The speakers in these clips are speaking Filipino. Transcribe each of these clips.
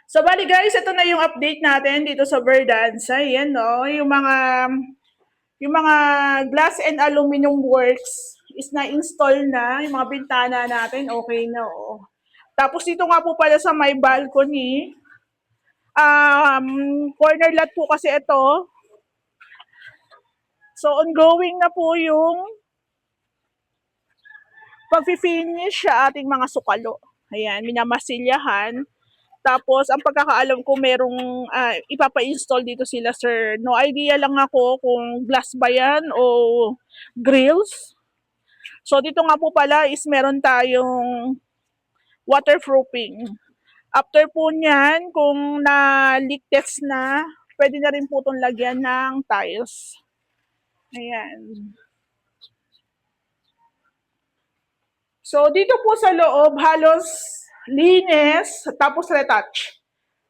So, bali guys, ito na yung update natin dito sa Verdanza. Yan, no? Yung mga glass and aluminum works is na-install na. Yung mga bintana natin, okay na, oh. Tapos dito nga po pala sa may balcony, corner lot po kasi ito. So, ongoing na po yung pag-finish sa ating mga sukalo. Ayan, minamasilyahan. Tapos, ang pagkakaalam ko, merong ipapa-install dito sila, sir. No idea lang ako kung glass ba yan o grills. So, dito nga po pala is meron tayong waterproofing. After po niyan, kung na-leak test na, pwede na rin po itong lagyan ng tiles. Ayan. So, dito po sa loob, halos linis, tapos retouch.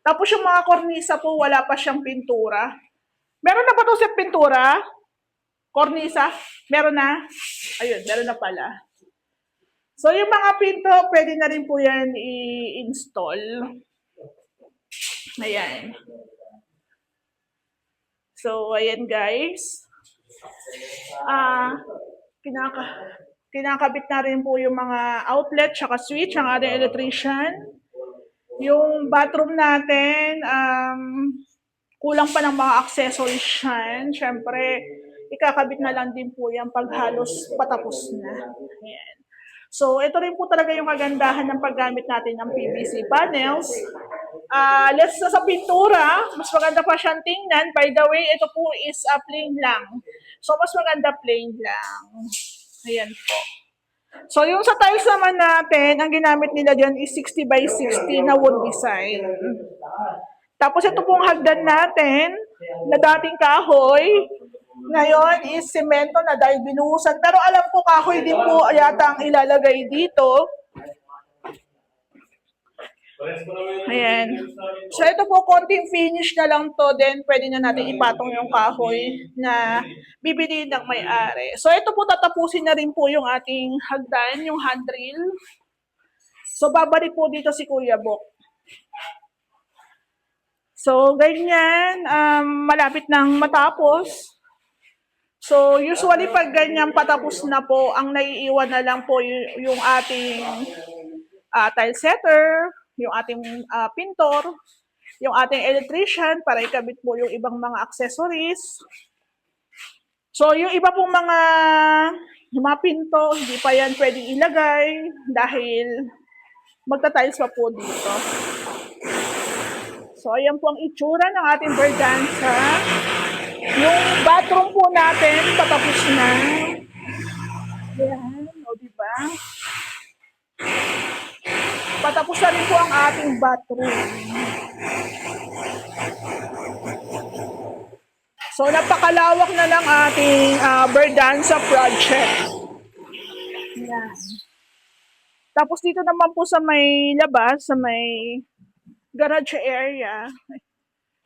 Tapos yung mga kornisa po, wala pa siyang pintura. Meron na ba ito sa pintura? Kornisa? Meron na? Ayun, meron na pala. So, yung mga pinto, pwede na rin po yan i-install. Ayan. So, ayan guys. Kinakabit na rin po yung mga outlet tsaka switch ang ating electrician. Yung bathroom natin, kulang pa ng mga accessories yan. Siyempre, ikakabit na lang din po yan pag halos patapos na. Ayan. So, ito rin po talaga yung kagandahan ng paggamit natin ng PVC panels. Let's sa pintura, mas maganda pa siyang tingnan. By the way, ito po is plain lang. So, mas maganda plain lang. Ayan po. So, yung sa tiles naman natin, ang ginamit nila dyan is 60 by 60 na wood design. Tapos ito pong hagdan natin, na dating kahoy, ngayon is semento na dahil binuhusan. Pero alam ko kahoy din po yata ang ilalagay dito. Ayan. So ito po, konting finish na lang to, then pwede na natin ipatong yung kahoy na bibili ng may-ari. So ito po, tatapusin na rin po yung ating hagdan, yung handrail. So babalik po dito si Kuya Bok. So ganyan, malapit nang matapos. So usually pag ganyan patapos na po, ang naiiwan na lang po yung ating tile setter, yung ating pintor, yung ating electrician para ikabit po yung ibang mga accessories. So, yung iba pong mga pinto, hindi pa yan pwedeng ilagay dahil magta-tiles pa po dito. So, ayan po ang itsura ng ating Verdanza. Yung bathroom po natin, patapos na. Ayan, o diba? Patapos na rin po ang ating bathroom. So, napakalawak na lang ating Verdanza project. Yan. Tapos dito naman po sa may labas, sa may garage area.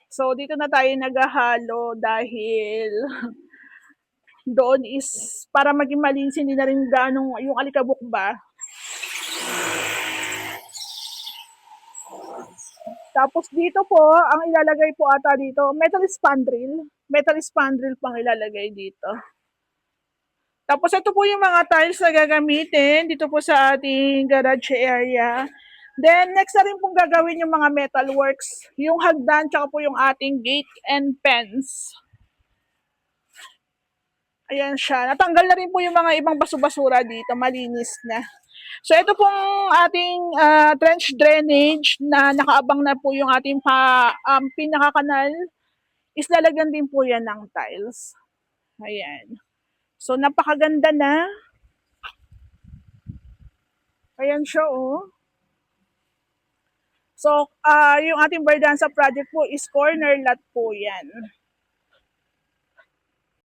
So, dito na tayo naghahalo dahil doon is para maging malinis, hindi na rin ganong yung alikabok ba. Tapos dito po, ang ilalagay po ata dito, metal spandrel. Metal spandrel pang ilalagay dito. Tapos ito po yung mga tiles na gagamitin dito po sa ating garage area. Then next na rin pong gagawin yung mga metal works, yung hagdan, tsaka po yung ating gate and fence. Ayan siya. Natanggal na rin po yung mga ibang baso-basura dito, malinis na. So ito pong ating trench drainage na nakaabang na po yung ating pinakakanal is lalagyan din po yan ng tiles. Ayan. So napakaganda na. Ayan siya oh. So yung ating Verdanza project po is corner lot po yan.